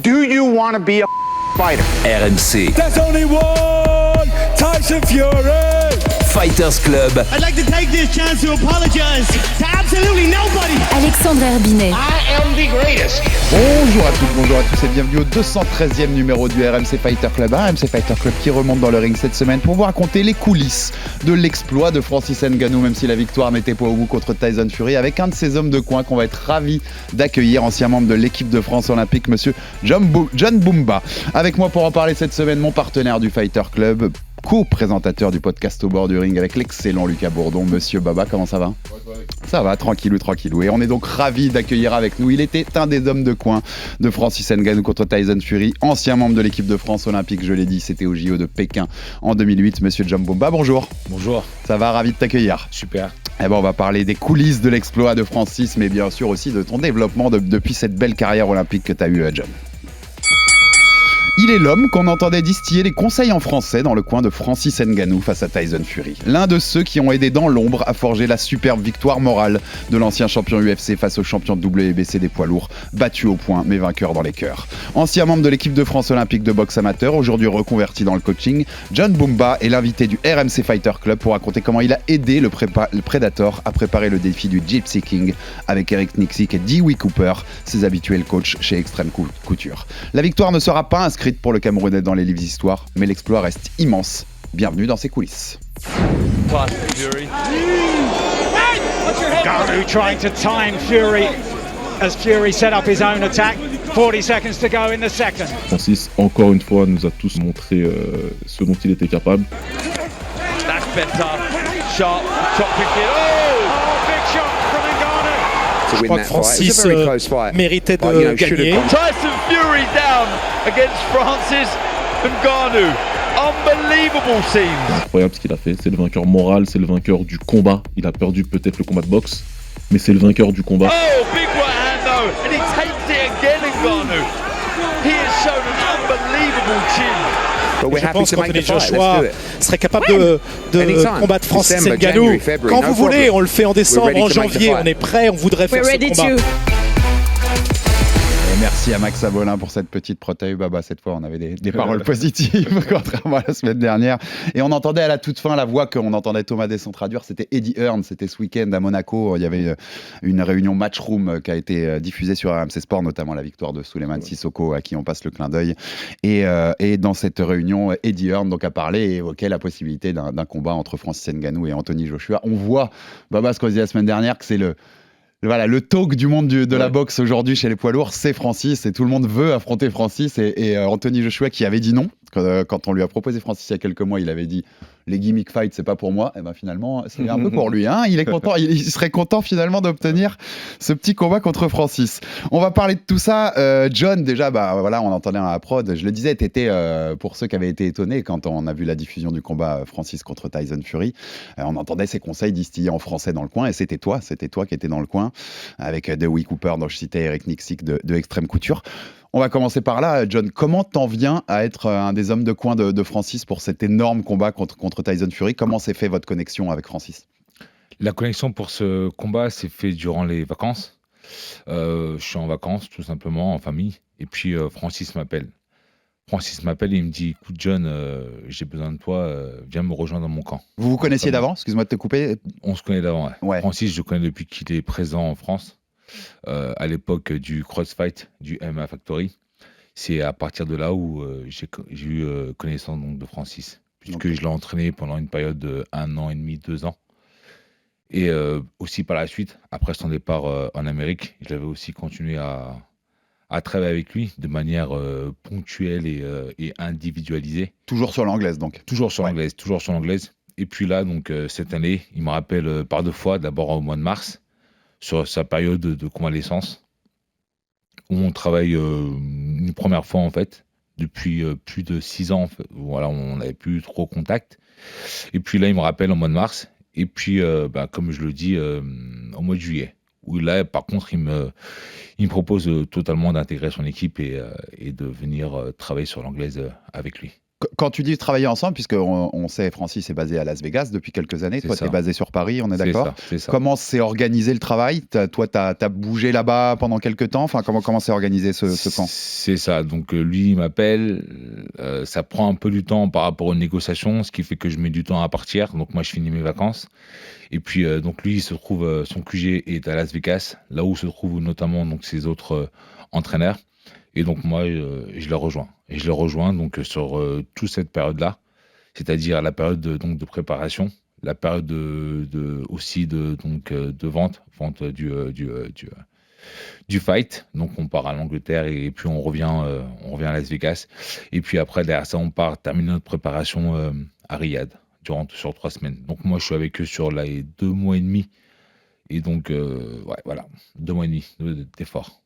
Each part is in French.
Do you want to be a fighter? RMC. There's only one Tyson Fury. Fighters Club. I'd like to take this chance to apologize to absolutely nobody. Alexandre Herbinet. I am the greatest. Bonjour à toutes, bonjour à tous et bienvenue au 213e numéro du RMC Fighter Club. Un RMC Fighter Club qui remonte dans le ring cette semaine pour vous raconter les coulisses de l'exploit de Francis Ngannou, même si la victoire n'était pas au bout contre Tyson Fury, avec un de ces hommes de coin qu'on va être ravis d'accueillir, ancien membre de l'équipe de France olympique, monsieur John Bumba. Avec moi pour en parler cette semaine, mon partenaire du Fighter Club, co-présentateur du podcast Au bord du ring avec l'excellent Lucas Bourdon. Monsieur Baba, comment ça va ? Ça va, tranquillou. Et on est donc ravis d'accueillir avec nous. Il était un des hommes de coin de Francis Ngannou contre Tyson Fury, ancien membre de l'équipe de France olympique, je l'ai dit, c'était au JO de Pékin en 2008. Monsieur John Bumba, bonjour. Bonjour. Ça va, ravi de t'accueillir. Super. Eh ben, on va parler des coulisses de l'exploit de Francis, mais bien sûr aussi de ton développement depuis cette belle carrière olympique que tu as eue, John. Il est l'homme qu'on entendait distiller les conseils en français dans le coin de Francis Ngannou face à Tyson Fury. L'un de ceux qui ont aidé dans l'ombre à forger la superbe victoire morale de l'ancien champion UFC face au champion WBC des poids lourds, battu au point mais vainqueur dans les cœurs. Ancien membre de l'équipe de France olympique de boxe amateur, aujourd'hui reconverti dans le coaching, John Bumba est l'invité du RMC Fighter Club pour raconter comment il a aidé le Predator à préparer le défi du Gypsy King avec Eric Nicksick et Dewey Cooper, ses habituels coachs chez Extreme Couture. La victoire ne sera pas inscrite pour le Camerounais dans les livres d'histoire, mais l'exploit reste immense. Bienvenue dans ses coulisses. Ngannou trying to time Fury as Fury set up his own attack. 40 seconds to go in the second. Francis, encore une fois, nous a tous montré ce dont il était capable. That's better. Sharp, top kick. Oh, big shot from Ngannou. Je crois que Francis méritait de gagner. Tyson Fury down against Francis Ngannou. Unbelievable scene. Incroyable ce qu'il a fait. C'est le vainqueur moral, c'est le vainqueur du combat. Il a perdu peut-être le combat de boxe, mais c'est le vainqueur du combat. Oh, big right hand though, and he takes it again, Ngannou. He has shown an unbelievable chin. Je pense qu'Anthony Joshua serait capable de combattre Francis Ngannou. Quand vous voulez, on le fait en décembre, en janvier, on est prêt, on voudrait faire ce combat. Merci à Max Abolin pour cette petite protège. Baba, cette fois, on avait des paroles positives, contrairement à la semaine dernière. Et on entendait à la toute fin la voix qu'on entendait Thomas Desson traduire. C'était Eddie Hearn. C'était ce week-end à Monaco. Il y avait une réunion Matchroom qui a été diffusée sur RMC Sport, notamment la victoire de Souleymane Sissoko, à qui on passe le clin d'œil. Et dans cette réunion, Eddie Hearn donc, a parlé et évoqué la possibilité d'un combat entre Francis Ngannou et Anthony Joshua. On voit, Baba, ce qu'on disait la semaine dernière, que c'est le talk du monde de la boxe aujourd'hui chez les poids lourds, c'est Francis, et tout le monde veut affronter Francis, et Anthony Joshua qui avait dit non. Quand on lui a proposé Francis il y a quelques mois, il avait dit les gimmick fights c'est pas pour moi, et ben finalement c'est un peu pour lui, hein. Il est content, il serait content finalement d'obtenir ce petit combat contre Francis. On va parler de tout ça. John, déjà voilà, on entendait à la prod, je le disais, t'étais pour ceux qui avaient été étonnés quand on a vu la diffusion du combat Francis contre Tyson Fury, on entendait ses conseils distillés en français dans le coin, et c'était toi qui étais dans le coin avec Dewey Cooper, dont je citais Eric Nicksick de Extreme Couture. On va commencer par là, John. Comment t'en viens à être un des hommes de coin de Francis pour cet énorme combat contre Tyson Fury ? Comment s'est fait votre connexion avec Francis ? La connexion pour ce combat s'est fait durant les vacances. Je suis en vacances, tout simplement, en famille. Et puis, Francis m'appelle. Et il me dit « Écoute, John, j'ai besoin de toi, viens me rejoindre dans mon camp. » Vous vous connaissiez d'avant ? Excuse-moi de te couper. On se connaît d'avant, ouais. Francis, je connais depuis qu'il est présent en France. À l'époque du CrossFight, du MMA Factory. C'est à partir de là où j'ai eu connaissance donc, de Francis, puisque je l'ai entraîné pendant une période de 1 an et demi, 2 ans. Et aussi par la suite, après son départ en Amérique, je l'avais aussi continué à travailler avec lui de manière ponctuelle et individualisée. Toujours sur l'anglaise donc ? Toujours sur l'anglaise. Et puis là, donc, cette année, il me rappelle par 2 fois, d'abord au mois de mars, sur sa période de convalescence, où on travaille une première fois en fait, depuis plus de 6 ans. En fait. Voilà, on n'avait plus trop contact. Et puis là, il me rappelle au mois de mars, et puis comme je le dis, au mois de juillet, où là, par contre, il me propose totalement d'intégrer son équipe et de venir travailler sur l'anglaise avec lui. Quand tu dis travailler ensemble, puisqu'on sait Francis est basé à Las Vegas depuis quelques années, toi tu es basé sur Paris, on est d'accord ? C'est ça. Comment s'est organisé le travail ? Toi, tu as bougé là-bas pendant quelques temps, enfin, comment s'est organisé ce camp ? C'est ça, donc lui il m'appelle, ça prend un peu du temps par rapport aux négociations, ce qui fait que je mets du temps à partir, donc moi je finis mes vacances. Et puis donc lui il se trouve, son QG est à Las Vegas, là où se trouvent notamment donc ses autres entraîneurs. Et donc moi, je le rejoins. Et je le rejoins donc sur toute cette période-là, c'est-à-dire la période de préparation, la période aussi de vente du fight. Donc on part à l'Angleterre et puis on revient à Las Vegas. Et puis après, derrière ça, on part terminer notre préparation à Riyad sur 3 semaines. Donc moi, je suis avec eux sur les 2 mois et demi. Et donc, voilà, 2 mois et demi d'effort.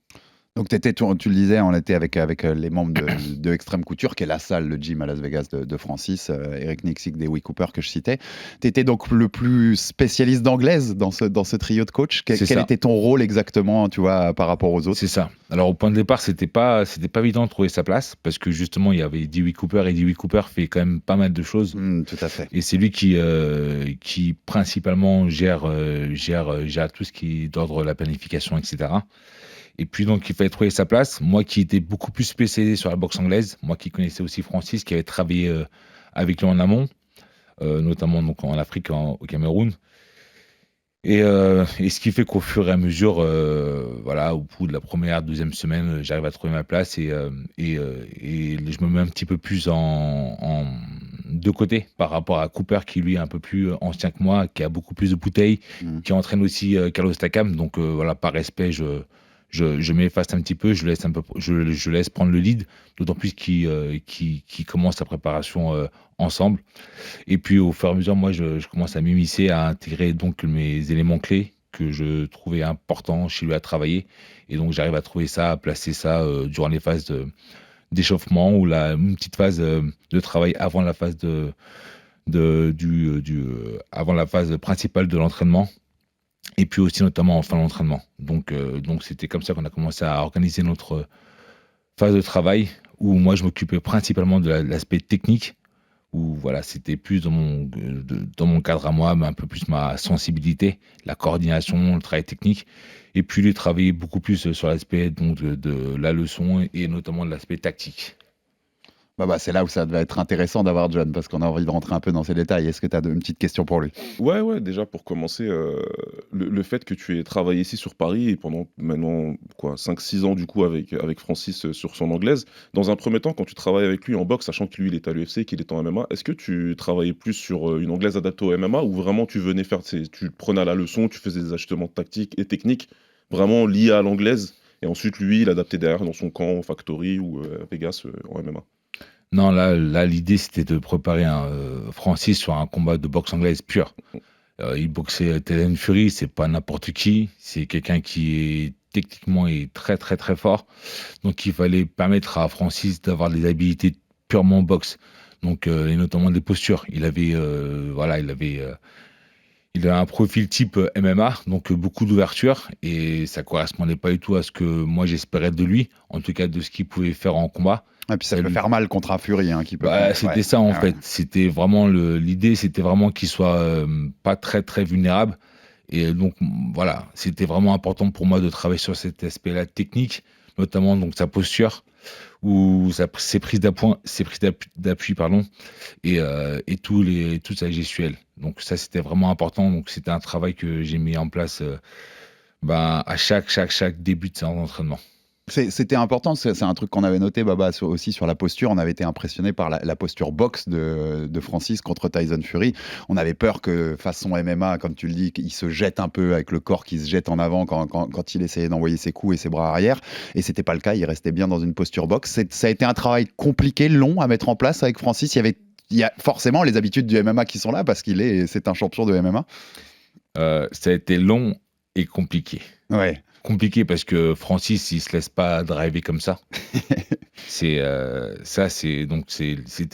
Donc tu le disais, on était avec les membres de Extreme Couture, qui est la salle, le gym à Las Vegas de Francis, Eric Nixick, Dewey Cooper que je citais. Tu étais donc le plus spécialiste d'anglaise dans ce trio de coach. Quel était ton rôle exactement, tu vois, par rapport aux autres ? C'est ça. Alors au point de départ, c'était pas évident de trouver sa place, parce que justement il y avait Dewey Cooper, et Dewey Cooper fait quand même pas mal de choses. Tout à fait. Et c'est lui qui principalement gère tout ce qui est d'ordre la planification, etc. Et puis donc il fallait trouver sa place. Moi qui étais beaucoup plus spécialisé sur la boxe anglaise, moi qui connaissais aussi Francis, qui avait travaillé avec lui en amont, notamment donc en Afrique, au Cameroun. Et ce qui fait qu'au fur et à mesure, voilà, au bout de la première, deuxième semaine, j'arrive à trouver ma place et je me mets un petit peu plus de côté par rapport à Cooper, qui lui est un peu plus ancien que moi, qui a beaucoup plus de bouteilles, qui entraîne aussi Carlos Takam. Donc voilà, par respect, je m'efface un petit peu, je laisse prendre le lead, d'autant plus qu'il commence sa préparation ensemble. Et puis au fur et à mesure, moi, je commence à m'immiscer, à intégrer donc mes éléments clés que je trouvais importants chez lui à travailler. Et donc j'arrive à trouver ça, à placer ça durant les phases d'échauffement ou une petite phase de travail avant la phase avant la phase principale de l'entraînement. Et puis aussi notamment en fin d'entraînement. Donc c'était comme ça qu'on a commencé à organiser notre phase de travail, où moi je m'occupais principalement de l'aspect technique, où voilà, c'était plus dans mon cadre à moi, mais un peu plus ma sensibilité, la coordination, le travail technique. Et puis lui travaillait beaucoup plus sur l'aspect donc de la leçon et notamment de l'aspect tactique. C'est là où ça devait être intéressant d'avoir John, parce qu'on a envie de rentrer un peu dans ces détails. Est-ce que tu as une petite question pour lui ? Ouais, déjà pour commencer, le fait que tu aies travaillé ici sur Paris et pendant maintenant 5-6 ans du coup avec Francis sur son anglaise, dans un premier temps, quand tu travailles avec lui en boxe, sachant que lui il est à l'UFC, qu'il est en MMA, est-ce que tu travaillais plus sur une anglaise adaptée au MMA, ou vraiment tu venais tu prenais à la leçon, tu faisais des ajustements tactiques et techniques vraiment liés à l'anglaise, et ensuite lui il adaptait derrière dans son camp, Factory ou Vegas en MMA ? Non, là l'idée c'était de préparer Francis sur un combat de boxe anglaise pure. Il boxait Tyson Fury, c'est pas n'importe qui, c'est quelqu'un qui est techniquement est très très très fort. Donc il fallait permettre à Francis d'avoir des habilités purement boxe, donc et notamment des postures. Il avait un profil type MMA, donc beaucoup d'ouverture, et ça correspondait pas du tout à ce que moi j'espérais de lui, en tout cas de ce qu'il pouvait faire en combat. Et puis ça peut faire mal contre un Fury, qui peut. C'était ça en fait. C'était vraiment l'idée, c'était vraiment qu'il soit pas très très vulnérable. Et donc voilà, c'était vraiment important pour moi de travailler sur cet aspect-là technique, notamment donc sa posture ou ses prises d'appui, et toute sa gestuelle. Donc ça c'était vraiment important. Donc c'était un travail que j'ai mis en place à chaque début de séance d'entraînement. C'était important, c'est un truc qu'on avait noté, Baba, aussi sur la posture. On avait été impressionné par la posture boxe de Francis contre Tyson Fury. On avait peur que, façon MMA, comme tu le dis, il se jette un peu avec le corps qui se jette en avant quand il essayait d'envoyer ses coups et ses bras arrière. Et c'était pas le cas, il restait bien dans une posture boxe. Ça a été un travail compliqué, long à mettre en place avec Francis. Il y a forcément les habitudes du MMA qui sont là, parce c'est un champion de MMA. Ça a été long et compliqué. Ouais. Compliqué parce que Francis, il se laisse pas driver comme ça. C'était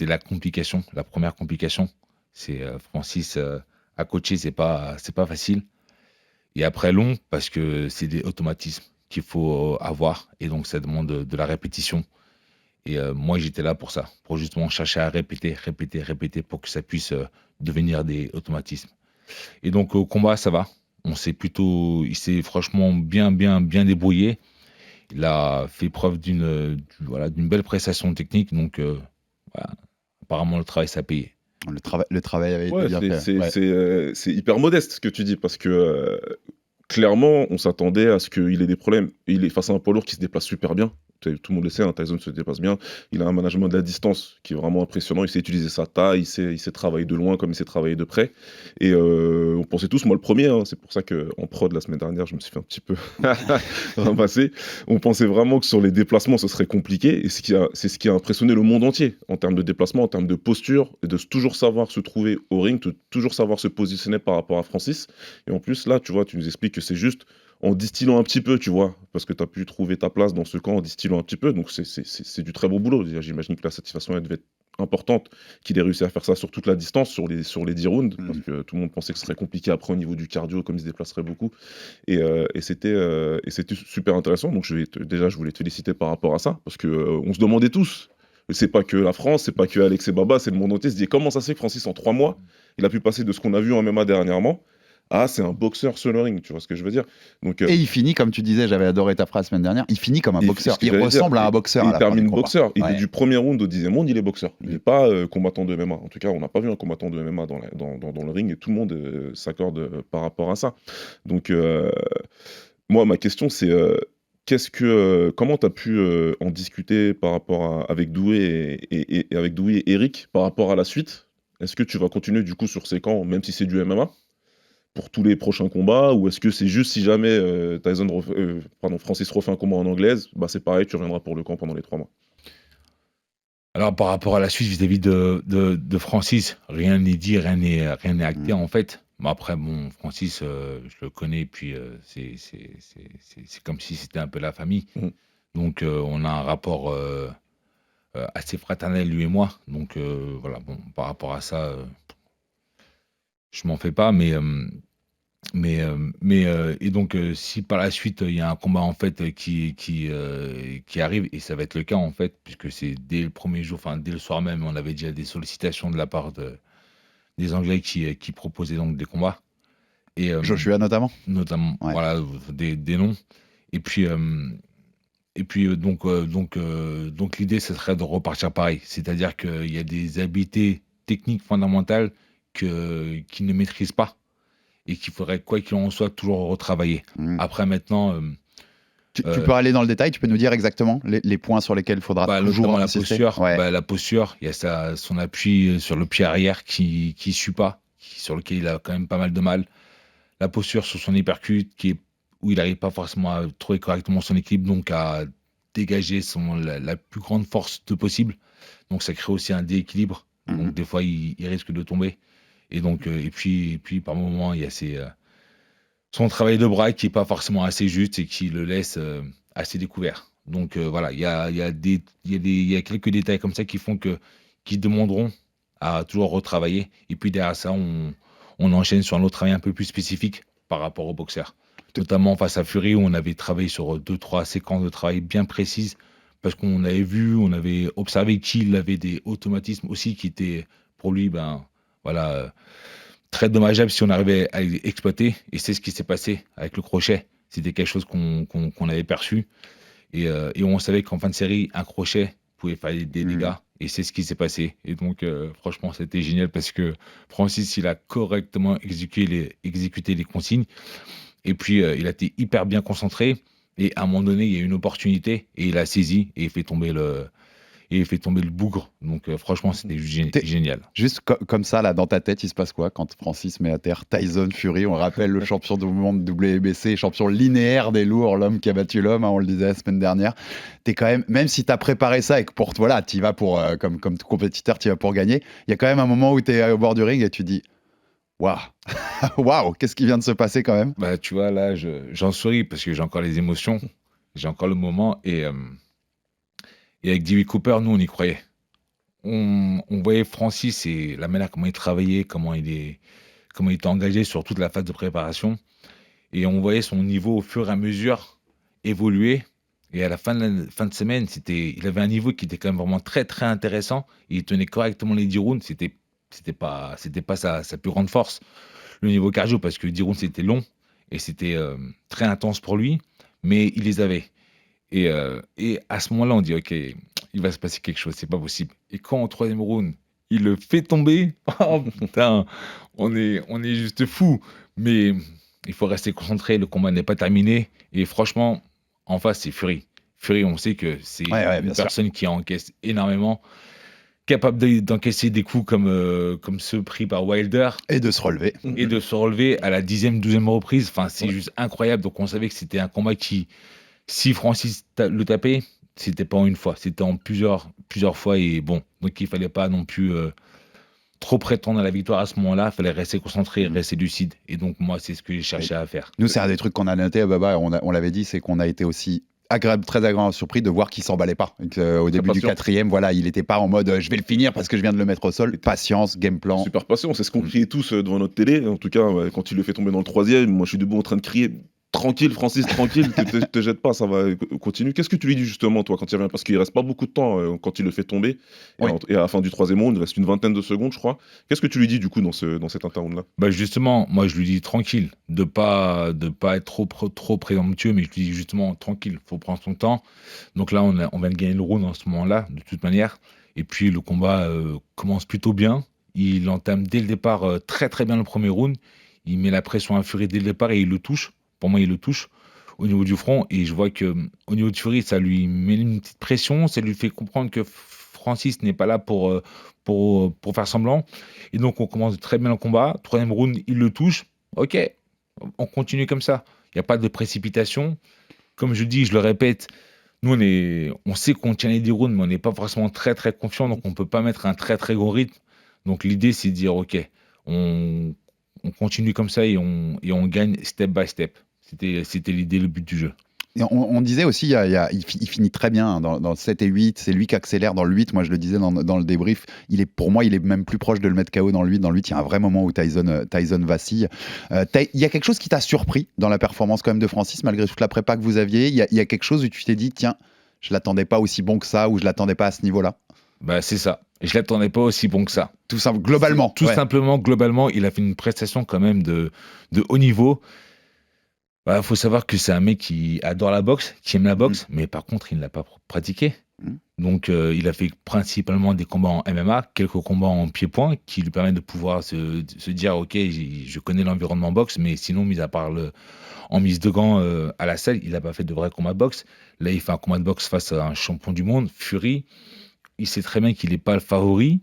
la complication, la première complication. C'est Francis à coacher, c'est pas facile. Et après long, parce que c'est des automatismes qu'il faut avoir, et donc ça demande de la répétition. Et moi, j'étais là pour ça, pour justement chercher à répéter pour que ça puisse devenir des automatismes. Et donc, au combat, ça va. Il s'est franchement bien débrouillé. Il a fait preuve d'une belle prestation technique. Donc, voilà. Apparemment, le travail s'est payé. Le travail avait été bien fait. C'est hyper modeste ce que tu dis, parce que clairement, on s'attendait à ce qu'il ait des problèmes. Il est face à un poids lourd qui se déplace super bien. Tout le monde le sait, Tyson se déplace bien. Il a un management de la distance qui est vraiment impressionnant. Il sait utiliser sa taille, il sait travailler de loin comme il sait travailler de près. Et on pensait tous, moi le premier, c'est pour ça qu'en prod la semaine dernière, je me suis fait un petit peu ramasser. On pensait vraiment que sur les déplacements, ce serait compliqué. Et c'est ce qui a impressionné le monde entier en termes de déplacement, en termes de posture, et de toujours savoir se trouver au ring, de toujours savoir se positionner par rapport à Francis. Et en plus, là, tu vois, tu nous expliques que c'est juste en distillant un petit peu, tu vois, parce que tu as pu trouver ta place dans ce camp en distillant un petit peu, donc c'est du très beau boulot. J'imagine que la satisfaction, elle devait être importante qu'il ait réussi à faire ça sur toute la distance, sur les 10 rounds, parce que tout le monde pensait que ce serait compliqué après au niveau du cardio, comme il se déplacerait beaucoup, et c'était super intéressant. Donc déjà, je voulais te féliciter par rapport à ça, parce que on se demandait tous. C'est pas que la France, c'est pas que Alex et Baba, c'est le monde entier. Se dit comment ça se fait que Francis, en 3 mois, il a pu passer de ce qu'on a vu en MMA dernièrement à c'est un boxeur sur le ring, tu vois ce que je veux dire. Donc, et il finit, comme tu disais, j'avais adoré ta phrase la semaine dernière, il finit comme un boxeur. Il ressemble à un boxeur. Il termine boxeur. Il est du premier round au 10e round, il est boxeur. Il n'est pas combattant de MMA. En tout cas, on n'a pas vu un combattant de MMA dans le ring, et tout le monde s'accorde par rapport à ça. Donc, moi, ma question, c'est comment tu as pu en discuter par rapport avec Doué et avec Doué et Eric par rapport à la suite? Est-ce que tu vas continuer du coup sur ces camps, même si c'est du MMA, pour tous les prochains combats, ou est-ce que c'est juste si jamais Francis refait un combat en anglaise, bah c'est pareil, tu reviendras pour le camp pendant les 3 mois? Alors, par rapport à la suite vis-à-vis de Francis, rien n'est dit, rien n'est acté en fait. Bon, après, Francis, je le connais, puis c'est comme si c'était un peu la famille. Donc, on a un rapport assez fraternel, lui et moi. Donc, voilà, par rapport à ça, je m'en fais pas, et donc, si par la suite il y a un combat en fait qui arrive, et ça va être le cas en fait, puisque c'est dès le premier jour, enfin dès le soir même, on avait déjà des sollicitations de la part des Anglais qui proposaient donc des combats. Et Joshua notamment, ouais. Voilà, des noms. Et puis donc l'idée, ce serait de repartir pareil, c'est-à-dire qu'il y a des habiletés techniques fondamentales qu'ils ne maîtrisent pas, et qu'il faudrait, quoi qu'il en soit, toujours retravailler. Après, maintenant... Tu peux aller dans le détail, tu peux nous dire exactement les points sur lesquels il faudra toujours insister. La posture, il y a son appui sur le pied arrière qui ne suit pas, sur lequel il a quand même pas mal de mal. La posture sur son uppercut, où il n'arrive pas forcément à trouver correctement son équilibre, donc à dégager la plus grande force possible. Donc ça crée aussi un déséquilibre. Donc des fois, il risque de tomber. Et donc, et puis par moments, il y a son travail de bras qui n'est pas forcément assez juste et qui le laisse assez découvert. Donc voilà, il y a quelques détails comme ça qui demanderont à toujours retravailler. Et puis derrière ça, on enchaîne sur un autre travail un peu plus spécifique par rapport au boxeur. Notamment face à Fury, où on avait travaillé sur 2-3 séquences de travail bien précises, parce qu'on avait observé qu'il avait des automatismes aussi qui étaient pour lui, très dommageable si on arrivait à exploiter, et c'est ce qui s'est passé avec le crochet. C'était quelque chose qu'on avait perçu, et on savait qu'en fin de série, un crochet pouvait faire des dégâts, et c'est ce qui s'est passé. Et donc franchement, c'était génial, parce que Francis, il a correctement exécuté les consignes, et puis il a été hyper bien concentré, et à un moment donné, il y a une opportunité, et il a saisi, et il fait tomber le bougre. Donc franchement, c'était génial. Juste comme ça, là, dans ta tête, il se passe quoi quand Francis met à terre Tyson Fury? On rappelle le champion du monde WBC, champion linéaire des lourds, l'homme qui a battu l'homme, on le disait la semaine dernière. T'es quand même si t'as préparé ça et que tu vas pour, comme tout compétiteur, tu vas pour gagner, il y a quand même un moment où t'es au bord du ring et tu dis waouh, qu'est-ce qui vient de se passer quand même? Tu vois, là, j'en souris parce que j'ai encore les émotions, j'ai encore le moment, et avec Dewey Cooper, nous, on y croyait. On voyait Francis et la manière comment il travaillait, comment il était engagé sur toute la phase de préparation. Et on voyait son niveau au fur et à mesure évoluer. Et à la fin de semaine, il avait un niveau qui était quand même vraiment très, très intéressant. Il tenait correctement les 10 rounds. C'était pas sa plus grande force, le niveau cardio, parce que 10 rounds, c'était long et c'était très intense pour lui, mais il les avait. Et à ce moment-là, on dit, OK, il va se passer quelque chose, c'est pas possible. Et quand au 3e round, il le fait tomber, oh putain, on est juste fou. Mais il faut rester concentré, le combat n'est pas terminé. Et franchement, en face, c'est Fury. Fury, on sait que c'est une personne qui encaisse énormément, capable d'encaisser des coups comme ceux pris par Wilder. Et de se relever. Et de se relever à la 10e, 12e reprise. Enfin, c'est juste incroyable. Donc, on savait que c'était un combat qui, si Francis le tapait, c'était pas en une fois, c'était en plusieurs fois. Et bon, donc il fallait pas non plus trop prétendre à la victoire à ce moment-là. Il fallait rester concentré, rester lucide. Et donc, moi, c'est ce que j'ai cherché à faire. Nous, c'est un des trucs qu'on a noté, Baba, on l'avait dit, c'est qu'on a été aussi très agréablement surpris de voir qu'il s'emballait pas. Au début du 4e, voilà, il était pas en mode je vais le finir parce que je viens de le mettre au sol. Patience, game plan. Super patient, c'est ce qu'on criait tous devant notre télé. En tout cas, quand il le fait tomber dans le 3e, moi je suis debout en train de crier tranquille, Francis, tranquille, te jette pas, ça va continuer. Qu'est-ce que tu lui dis justement, toi, quand il revient? Parce qu'il reste pas beaucoup de temps quand il le fait tomber. Et à la fin du 3e round, il reste une vingtaine de secondes, je crois. Qu'est-ce que tu lui dis du coup dans cet interround-là? Bah justement, moi je lui dis tranquille, de pas être trop présomptueux, mais je lui dis justement tranquille, faut prendre son temps. Donc là, on vient de gagner le round en ce moment-là, de toute manière. Et puis le combat commence plutôt bien. Il entame dès le départ très très bien le premier round. Il met la pression à Fury dès le départ et il le touche. Pour moi, il le touche au niveau du front. Et je vois qu'au niveau de Fury, ça lui met une petite pression. Ça lui fait comprendre que Francis n'est pas là pour faire semblant. Et donc, on commence très bien le combat. 3e round, il le touche. OK, on continue comme ça. Il n'y a pas de précipitation. Comme je dis, je le répète, nous, on sait qu'on tient les 10 rounds, mais on n'est pas forcément très, très confiant. Donc, on ne peut pas mettre un très, très gros rythme. Donc, l'idée, c'est de dire, OK, on continue comme ça et on gagne step by step. C'était l'idée, le but du jeu. Et on disait aussi, il finit très bien dans le 7 et 8. C'est lui qui accélère dans le 8. Moi, je le disais dans le débrief. Pour moi, il est même plus proche de le mettre KO dans le 8. Dans le 8, il y a un vrai moment où Tyson vacille. Il y a quelque chose qui t'a surpris dans la performance quand même de Francis, malgré toute la prépa que vous aviez. Il y a quelque chose où tu t'es dit, tiens, je l'attendais pas aussi bon que ça, ou je l'attendais pas à ce niveau-là. Bah, c'est ça. Je l'attendais pas aussi bon que ça. Tout simple, globalement. Simplement, globalement, il a fait une prestation quand même de haut niveau. Bah, faut savoir que c'est un mec qui adore la boxe, qui aime la boxe, mais par contre, il ne l'a pas pratiqué. Donc, il a fait principalement des combats en MMA, quelques combats en pied-point, qui lui permettent de pouvoir se dire, OK, je connais l'environnement boxe, mais sinon, mis à part en mise de gants à la salle, il n'a pas fait de vrais combats de boxe. Là, il fait un combat de boxe face à un champion du monde, Fury. Il sait très bien qu'il n'est pas le favori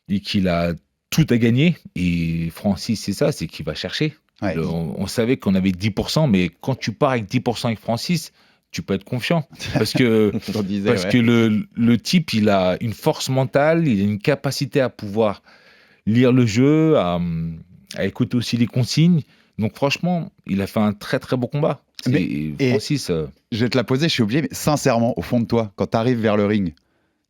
et qu'il a tout à gagner. Et Francis, c'est ça, c'est qu'il va chercher. Ouais. On savait qu'on avait 10%, mais quand tu pars avec 10% avec Francis, tu peux être confiant. Parce que, que le type, il a une force mentale, il a une capacité à pouvoir lire le jeu, à écouter aussi les consignes. Donc franchement, il a fait un très très beau combat. Francis... Je vais te la poser, je suis obligé, mais sincèrement, au fond de toi, quand tu arrives vers le ring,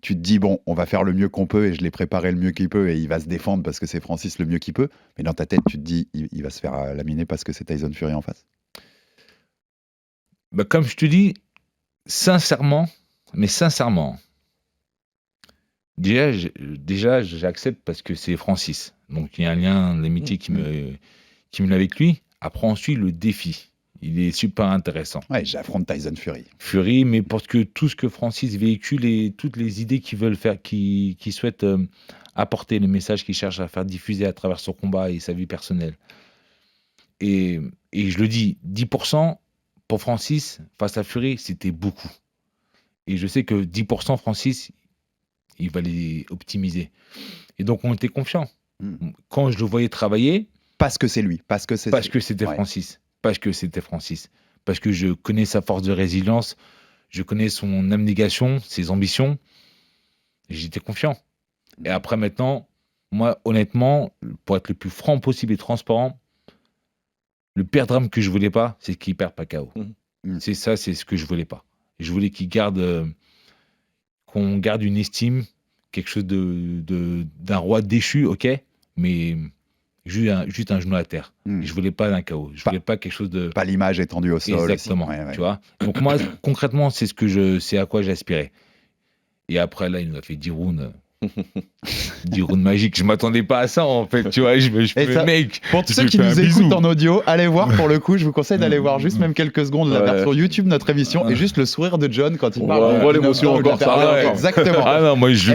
tu te dis, bon, on va faire le mieux qu'on peut et je l'ai préparé le mieux qu'il peut et il va se défendre parce que c'est Francis le mieux qu'il peut. Mais dans ta tête, tu te dis, il va se faire laminer parce que c'est Tyson Fury en face. Bah, comme je te dis, sincèrement, déjà j'accepte parce que c'est Francis. Donc il y a un lien d'amitié qui me lie avec lui. Après, ensuite, le défi. Il est super intéressant. Ouais, j'affronte Tyson Fury, mais parce que tout ce que Francis véhicule et toutes les idées qu'il veut faire, qu'il souhaite apporter, le message qu'il cherche à faire diffuser à travers son combat et sa vie personnelle. Et je le dis, 10% pour Francis face à Fury, c'était beaucoup. Et je sais que 10% Francis, il va les optimiser. Et donc, on était confiants. Quand je le voyais travailler... Parce que c'est lui. Parce que c'était Francis. Parce que c'était Francis. Parce que je connais sa force de résilience, je connais son abnégation, ses ambitions. J'étais confiant. Et après, maintenant, moi, honnêtement, pour être le plus franc possible et transparent, le pire drame que je voulais pas, c'est qu'il perde pas KO. C'est ça, c'est ce que je voulais pas. Je voulais qu'on garde une estime, quelque chose d'un roi déchu, ok, mais juste un genou à terre. Je voulais pas d'un KO. Je voulais pas quelque chose de... Pas l'image étendue au sol. Exactement, tu vois. Donc moi, concrètement, c'est à quoi j'aspirais. Et après, là, il nous a fait 10 rounds. 10 rounds magiques. Je m'attendais pas à ça, en fait. Tu vois, mec. Pour tous ceux qui nous écoutent en audio, allez voir pour le coup. Je vous conseille d'aller voir juste même quelques secondes la version YouTube de notre émission et juste le sourire de John quand il parle. On voit l'émotion encore. Exactement. Ah non, moi, je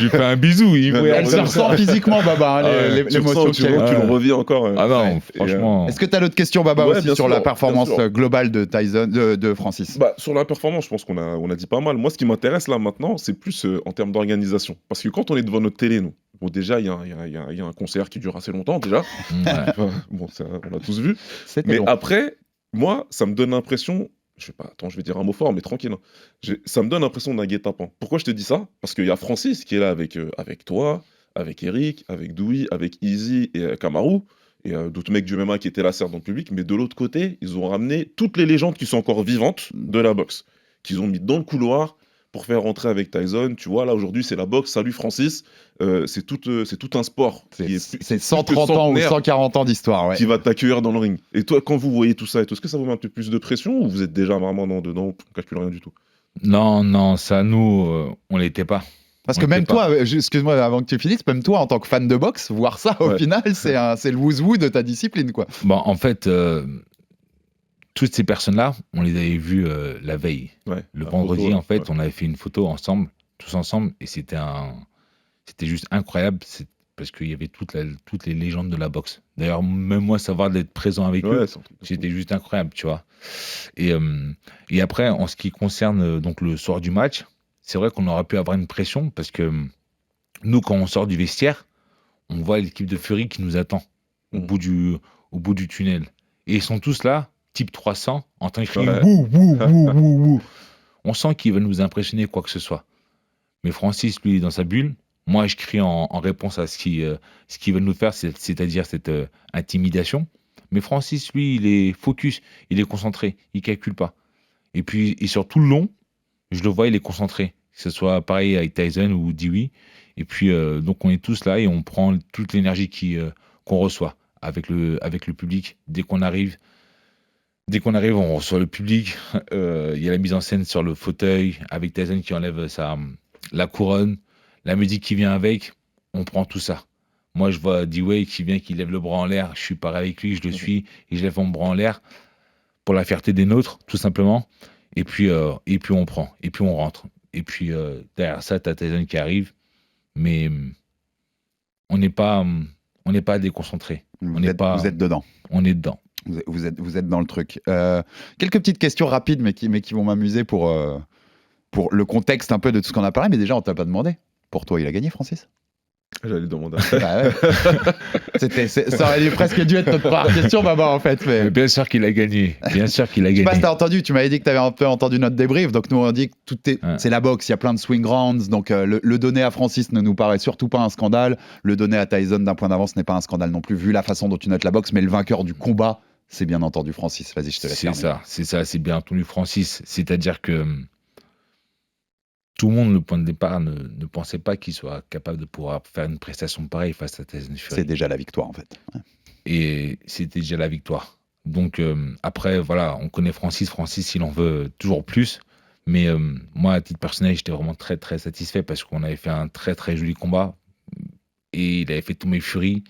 lui fais un bisou. Elle se ressent physiquement, Baba, l'émotion. Tu le revis encore. Ah non, franchement. Est-ce que tu as d'autres questions, Baba, aussi sur la performance globale de Tyson, de Francis? Sur la performance, je pense qu'on a dit pas mal. Moi, ce qui m'intéresse là maintenant, c'est plus en termes d'organisation. Parce que quand on est devant notre télé, nous, bon, déjà, il y a un concert qui dure assez longtemps, déjà. Bon, on l'a tous vu. Mais long. Après, moi, ça me donne l'impression... Je vais dire un mot fort, mais tranquille. Ça me donne l'impression d'un guet-apens. Pourquoi je te dis ça? Parce qu'il y a Francis qui est là avec toi, avec Eric, avec Dewey, avec Easy et Kamaru, et d'autres mecs du MMA qui étaient là, certes, dans le public. Mais de l'autre côté, ils ont ramené toutes les légendes qui sont encore vivantes de la boxe, qu'ils ont mis dans le couloir pour faire rentrer avec Tyson. Tu vois, là, aujourd'hui, c'est la boxe. Salut, Francis. C'est tout un sport. C'est 130 ans ou 140 ans d'histoire. Qui va t'accueillir dans le ring. Et toi, quand vous voyez tout ça, est-ce que ça vous met un peu plus de pression ou vous êtes déjà vraiment dedans, on ne calcule rien du tout? Non, ça, nous, on l'était pas. Parce que même toi, excuse-moi avant que tu finisses, même toi, en tant que fan de boxe, voir ça, au final, c'est le woo-woo de ta discipline, quoi. Bon, en fait... toutes ces personnes-là, on les avait vues la veille. Le vendredi, photo, en fait, on avait fait une photo ensemble, tous ensemble, et c'était juste incroyable, parce qu'il y avait toutes les légendes de la boxe. D'ailleurs, même moi, savoir d'être présent avec eux, c'était juste incroyable, tu vois. Et après, en ce qui concerne donc le soir du match, c'est vrai qu'on aurait pu avoir une pression, parce que nous, quand on sort du vestiaire, on voit l'équipe de Fury qui nous attend au bout du tunnel. Et ils sont tous là, type 300, en train de crier wouh, wouh, wouh, wouh, wouh. On sent qu'ils veulent nous impressionner, quoi que ce soit. Mais Francis, lui, est dans sa bulle. Moi, je crie en réponse à ce qu'ils veulent nous faire, c'est-à-dire cette intimidation. Mais Francis, lui, il est focus, il est concentré, il calcule pas. Et sur tout le long, je le vois, il est concentré. Que ce soit pareil avec Tyson ou Dewey. Et puis, donc, on est tous là et on prend toute l'énergie qu'on reçoit avec le public. Dès qu'on arrive, on reçoit le public. Il y a la mise en scène sur le fauteuil avec Tyson qui enlève la couronne, la musique qui vient avec. On prend tout ça. Moi, je vois Dewey qui vient, qui lève le bras en l'air. Je suis pareil avec lui, je le suis et je lève mon bras en l'air pour la fierté des nôtres, tout simplement. Et puis on prend, et puis on rentre. Et puis derrière ça, t'as Tyson qui arrive, mais on n'est pas déconcentré. Vous êtes dedans. On est dedans. Vous êtes dans le truc. Quelques petites questions rapides, mais qui vont m'amuser pour le contexte un peu de tout ce qu'on a parlé. Mais déjà, on t'a pas demandé. Pour toi, il a gagné, Francis? J'allais demander. Bah ouais. Ça aurait presque dû être notre première question, Baba, en fait. Mais... Bien sûr qu'il a gagné. Bien sûr qu'il a gagné. Je sais pas si t'as entendu. Tu m'avais dit que t'avais un peu entendu notre débrief. Donc nous, on dit que c'est la boxe. Il y a plein de swing rounds. Donc le donner à Francis ne nous paraît surtout pas un scandale. Le donner à Tyson d'un point d'avance n'est pas un scandale non plus, vu la façon dont tu notes la boxe. Mais le vainqueur du combat, c'est bien entendu Francis. Vas-y, je te laisse terminer. C'est bien entendu Francis. C'est-à-dire que tout le monde, le point de départ, ne pensait pas qu'il soit capable de pouvoir faire une prestation pareille face à Tyson Fury. C'est déjà la victoire, en fait. Ouais. Et c'était déjà la victoire. Donc après, voilà, on connaît Francis. Francis, il en veut toujours plus. Mais moi, à titre personnel, j'étais vraiment très, très satisfait parce qu'on avait fait un très, très joli combat. Et il avait fait tomber Fury.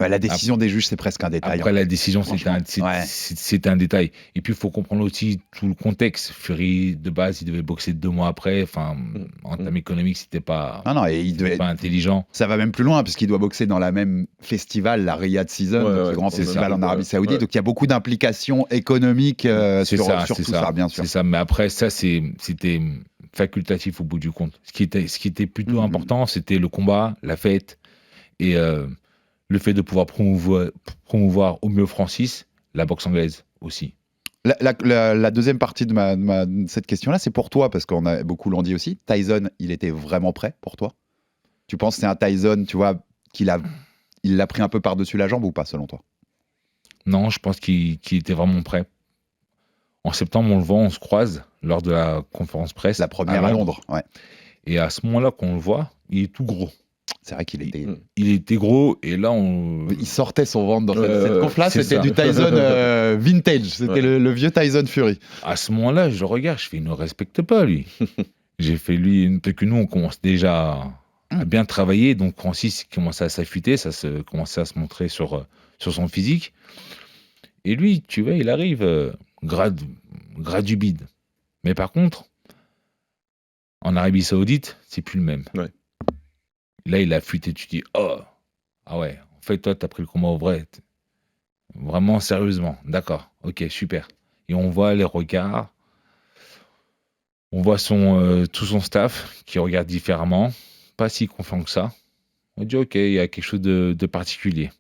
La décision des juges, c'est presque un détail. Après, la décision, c'est un détail. Et puis, il faut comprendre aussi tout le contexte. Fury, de base, il devait boxer 2 mois après. Enfin, en termes économiques, c'était pas, pas intelligent. Ça va même plus loin, puisqu'il doit boxer dans la même festival, la Riyadh Season, le grand festival en Arabie Saoudite. Donc, il y a beaucoup d'implications économiques sur tout ça, bien sûr. C'est ça. Mais après, ça, c'était facultatif au bout du compte. Ce qui était plutôt important, c'était le combat, la fête et... le fait de pouvoir promouvoir au mieux Francis, la boxe anglaise aussi. La deuxième partie de cette question-là, c'est pour toi, parce qu'on a beaucoup l'ont dit aussi. Tyson, il était vraiment prêt pour toi? Tu penses que c'est un Tyson, tu vois, il l'a pris un peu par-dessus la jambe ou pas, selon toi? Non, je pense qu'il était vraiment prêt. En septembre, on le voit, on se croise lors de la conférence presse. La première à Londres, ouais. Et à ce moment-là qu'on le voit, il est tout gros. C'est vrai qu'il était... Il était gros, et là, Il sortait son ventre dans cette conf-là, c'était ça. du Tyson vintage, c'était le vieux Tyson Fury. À ce moment-là, je le regarde, je fais, il ne respecte pas, lui. J'ai fait lui, peut-être que nous, on commence déjà à bien travailler, donc Francis commençait à s'affûter, commençait à se montrer sur son physique. Et lui, tu vois, il arrive gras du bide. Mais par contre, en Arabie Saoudite, c'est plus le même. Ouais. Là, il a affûté, tu dis, oh, ah ouais, en fait, toi, t'as pris le combat au vrai. Vraiment, sérieusement. D'accord, ok, super. Et on voit les regards, on voit tout son staff qui regarde différemment, pas si confiant que ça. On dit, ok, il y a quelque chose de particulier.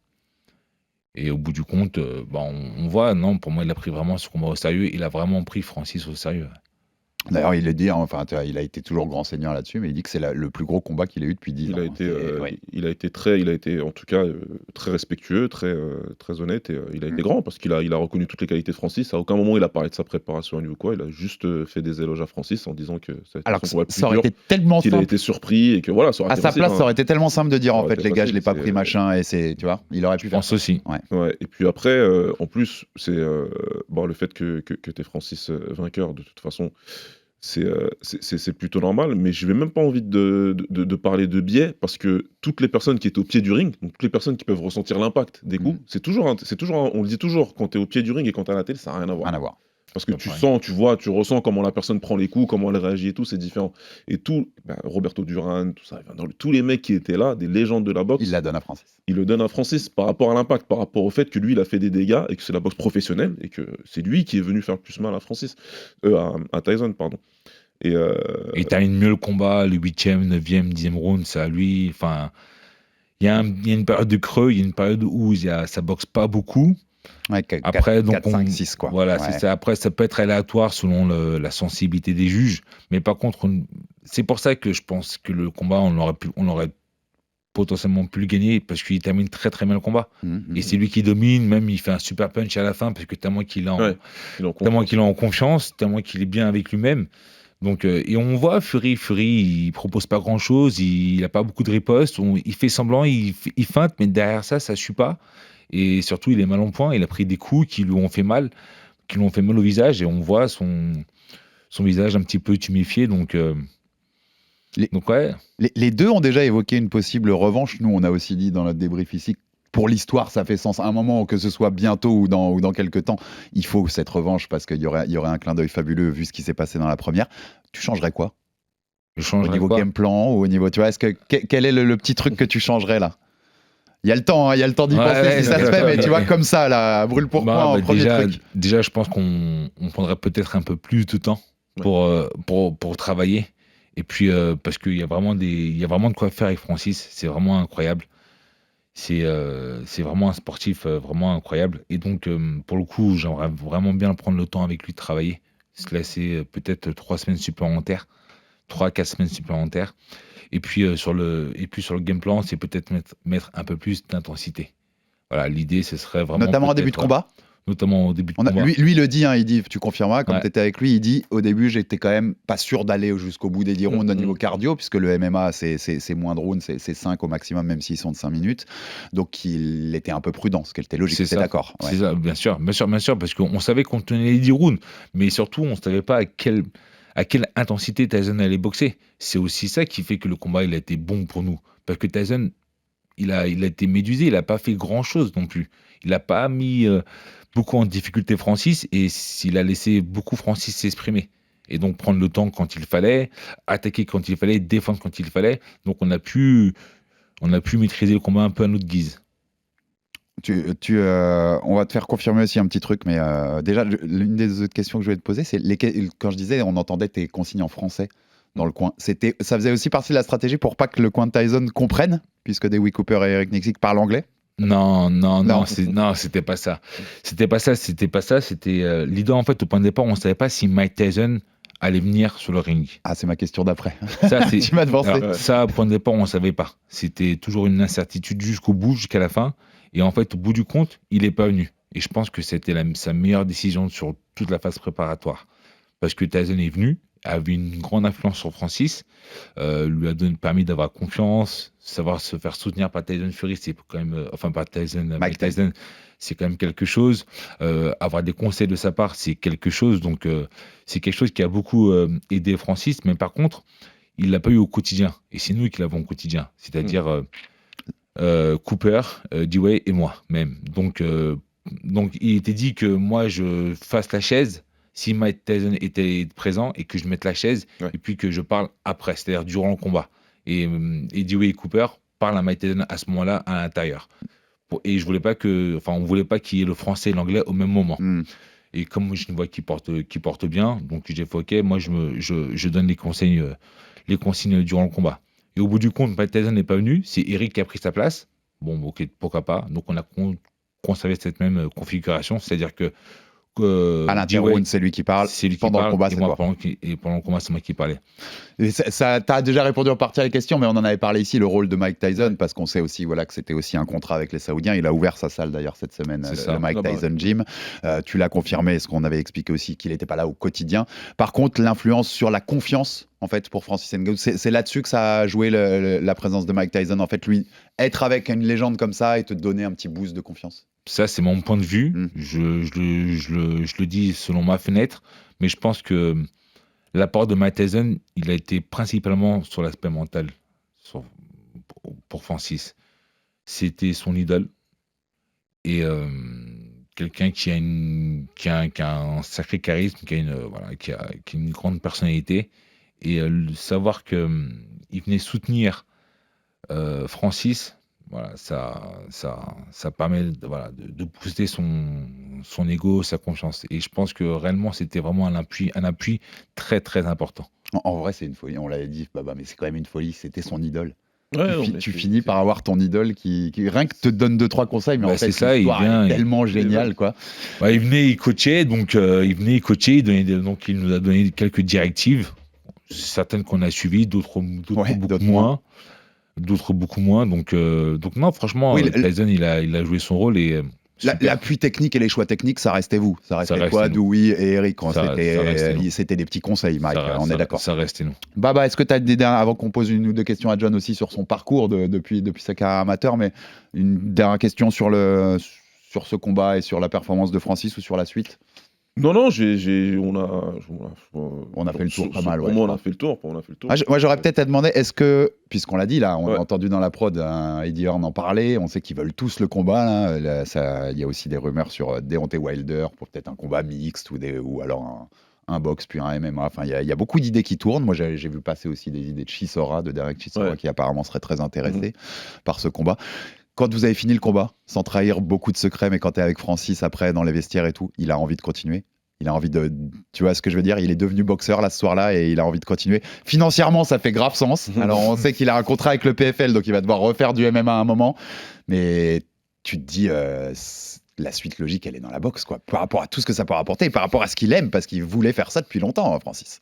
Et au bout du compte, on voit, non, pour moi, il a pris vraiment ce combat au sérieux. Il a vraiment pris Francis au sérieux. D'ailleurs, il le dit, enfin, il a été toujours grand seigneur là-dessus, mais il dit que c'est le plus gros combat qu'il a eu depuis 10 ans. Il a été en tout cas très respectueux, très honnête, et il a été grand parce qu'il a reconnu toutes les qualités de Francis. À aucun moment il a parlé de sa préparation à lui ou quoi. Il a juste fait des éloges à Francis en disant que ça a été son combat le plus dur, été tellement qu'il a été surpris et que voilà. Ça aurait été sa place, ça aurait été tellement simple de dire en fait, les gars, facile, je l'ai pas pris machin, et c'est, tu vois, il aurait pu faire. Je pense aussi. Ouais. Et puis après, en plus, c'est le fait que t'es Francis vainqueur de toute façon. C'est plutôt normal, mais je n'ai même pas envie de parler de biais, parce que toutes les personnes qui étaient au pied du ring, donc toutes les personnes qui peuvent ressentir l'impact des coups, c'est toujours, on le dit toujours, quand tu es au pied du ring et quand tu es à la télé, ça n'a rien à voir. Rien à voir. Parce que tu sens, tu vois, tu ressens comment la personne prend les coups, comment elle réagit et tout, c'est différent. Et Roberto Duran, tout ça, tous les mecs qui étaient là, des légendes de la boxe. Il la donne à Francis. Il le donne à Francis par rapport à l'impact, par rapport au fait que lui, il a fait des dégâts et que c'est la boxe professionnelle et que c'est lui qui est venu faire le plus mal à à Tyson, pardon. Et il termine mieux le combat, le 8e, 9e, 10e round, ça lui. Enfin, il y a une période de creux, il y a une période où ça boxe pas beaucoup. Ouais, après, 5, 6, quoi. Voilà, c'est ça. Après, ça peut être aléatoire selon la sensibilité des juges. Mais par contre, c'est pour ça que je pense que le combat, on aurait potentiellement pu le gagner, parce qu'il termine très très bien le combat. Et c'est lui qui domine, même il fait un super punch à la fin, parce que tellement qu'il est en confiance, tellement qu'il est bien avec lui-même. Donc, et on voit Fury, il propose pas grand chose, il a pas beaucoup de ripostes, il fait semblant, il feinte, mais derrière ça suit pas. Et surtout, il est mal en point, il a pris des coups qui lui ont fait mal au visage, et on voit son visage un petit peu tuméfié. Donc ouais. Les deux ont déjà évoqué une possible revanche. Nous, on a aussi dit dans notre débrief ici, pour l'histoire, ça fait sens. À un moment, que ce soit bientôt ou dans quelques temps, il faut cette revanche, parce qu'il y aurait un clin d'œil fabuleux vu ce qui s'est passé dans la première. Tu changerais quoi? Au niveau game plan, ou au niveau, tu vois, quel est le petit truc que tu changerais là? Il y a le temps, d'y penser si ça se fait, mais tu vois, comme ça, là, brûle pour point en premier truc. Déjà, je pense qu'on prendrait peut-être un peu plus de temps pour travailler. Et puis, parce qu'il y a vraiment de quoi faire avec Francis, c'est vraiment incroyable. C'est vraiment un sportif vraiment incroyable. Et donc, pour le coup, j'aimerais vraiment bien prendre le temps avec lui de travailler. Se laisser peut-être 3 semaines supplémentaires, 3-4 semaines supplémentaires. Et puis, sur le game plan, c'est peut-être mettre un peu plus d'intensité. Voilà, l'idée, ce serait vraiment... Notamment en début de combat ? Notamment au début de combat. Lui le dit, il dit, tu confirmeras, quand tu étais avec lui, il dit, au début, j'étais quand même pas sûr d'aller jusqu'au bout des 10 rounds au niveau cardio, puisque le MMA, c'est moins de rounds, c'est 5 au maximum, même s'ils sont de 5 minutes. Donc, il était un peu prudent, ce qui était logique, c'est d'accord. Ouais. C'est ça, bien sûr, parce qu'on savait qu'on tenait les 10 rounds, mais surtout, on ne savait pas à quelle intensité Tyson allait boxer. C'est aussi ça qui fait que le combat, il a été bon pour nous. Parce que Tyson, il a été médusé, il n'a pas fait grand-chose non plus. Il n'a pas mis... beaucoup en difficulté Francis, et il a laissé beaucoup Francis s'exprimer. Et donc prendre le temps quand il fallait, attaquer quand il fallait, défendre quand il fallait. Donc on a pu maîtriser le combat un peu à notre guise. On va te faire confirmer aussi un petit truc, mais déjà, l'une des autres questions que je voulais te poser, c'est quand je disais on entendait tes consignes en français dans le coin, ça faisait aussi partie de la stratégie pour pas que le coin de Tyson comprenne, puisque Dewey Cooper et Eric Nicksick parlent anglais? Non, c'était pas ça. C'était l'idée, en fait, au point de départ, on savait pas si Mike Tyson allait venir sur le ring. Ah, c'est ma question d'après. Tu m'as devancé. Ça, au point de départ, on savait pas. C'était toujours une incertitude jusqu'au bout, jusqu'à la fin. Et en fait, au bout du compte, il est pas venu. Et je pense que c'était sa meilleure décision sur toute la phase préparatoire. Parce que Tyson est venu, avait une grande influence sur Francis, lui a permis d'avoir confiance, savoir se faire soutenir par Tyson Fury, c'est quand même, par Mike Tyson, c'est quand même quelque chose. Avoir des conseils de sa part, c'est quelque chose. Donc, c'est quelque chose qui a beaucoup aidé Francis. Mais par contre, il l'a pas eu au quotidien. Et c'est nous qui l'avons au quotidien. C'est-à-dire Cooper, Dewey et moi même. Donc, il était dit que moi, je fasse la chaise si Mike Tyson était présent et que je mette la chaise et puis que je parle après, c'est-à-dire durant le combat. Et Dewey et Cooper parlent à Mike Tyson à ce moment-là à l'intérieur. Et je voulais pas on voulait pas qu'il y ait le français et l'anglais au même moment. Et comme je vois qu'il porte bien, donc j'ai fait OK, moi je donne les consignes durant le combat. Et au bout du compte, Mike Tyson n'est pas venu, c'est Eric qui a pris sa place. Bon, OK, pourquoi pas. Donc on a conservé cette même configuration, c'est-à-dire que à l'interround, c'est lui qui parle. C'est lui pendant qui parle, le combat, et c'est moi, toi. pendant le combat, c'est moi qui parlais. Et t'as déjà répondu en partie à la question, mais on en avait parlé ici, le rôle de Mike Tyson, parce qu'on sait aussi que c'était aussi un contrat avec les Saoudiens. Il a ouvert sa salle d'ailleurs cette semaine, le Mike Tyson Gym. Tu l'as confirmé, ce qu'on avait expliqué aussi, qu'il n'était pas là au quotidien. Par contre, l'influence sur la confiance, en fait, pour Francis Ngannou, c'est là-dessus que ça a joué la présence de Mike Tyson. En fait, lui, être avec une légende comme ça et te donner un petit boost de confiance. Ça, c'est mon point de vue. Je le dis selon ma fenêtre, mais je pense que l'apport de Mike Tyson, il a été principalement sur l'aspect mental pour Francis. C'était son idole et quelqu'un qui a un sacré charisme, qui a une grande personnalité, et savoir qu'il venait soutenir Francis. Voilà, ça permet de booster son ego, sa confiance. Et je pense que réellement, c'était vraiment un appui très, très important. En vrai, c'est une folie. On l'avait dit, mais c'est quand même une folie. C'était son idole. Ouais, tu finis par avoir ton idole qui rien que te donne 2-3 conseils, mais en fait, l'histoire est tellement géniale, quoi. Il venait, il coachait, donc il nous a donné quelques directives, certaines qu'on a suivies, d'autres beaucoup moins. D'autres beaucoup moins, donc non, franchement, Tyson il a joué son rôle et l'appui technique et les choix techniques, ça restait vous, ça restait toi, Dewey et Eric. C'était des petits conseils, Mike. On est d'accord. Ça restait nous. Baba, est-ce que tu as des dernières, avant qu'on pose une ou deux questions à John aussi sur son parcours depuis sa carrière amateur, mais une dernière question sur ce combat et sur la performance de Francis ou sur la suite? Non, on a fait le tour pas mal. On a fait le tour. Moi, j'aurais peut-être à demander, est-ce que, puisqu'on l'a dit, là, on a entendu dans la prod Eddie Hearn en parler, on sait qu'ils veulent tous le combat. Il y a aussi des rumeurs sur Deontay Wilder pour peut-être un combat mixte ou alors un box puis un MMA. Enfin, il y a beaucoup d'idées qui tournent. Moi, j'ai vu passer aussi des idées de Chisora, de Derek Chisora, qui apparemment serait très intéressé par ce combat. Quand vous avez fini le combat, sans trahir beaucoup de secrets, mais quand tu es avec Francis après dans les vestiaires et tout, il a envie de continuer. Il a envie de... Tu vois ce que je veux dire? Il est devenu boxeur là ce soir-là et il a envie de continuer. Financièrement, ça fait grave sens. Alors, on sait qu'il a un contrat avec le PFL, donc il va devoir refaire du MMA à un moment. Mais tu te dis, la suite logique, elle est dans la boxe, quoi. Par rapport à tout ce que ça peut rapporter et par rapport à ce qu'il aime, parce qu'il voulait faire ça depuis longtemps, Francis.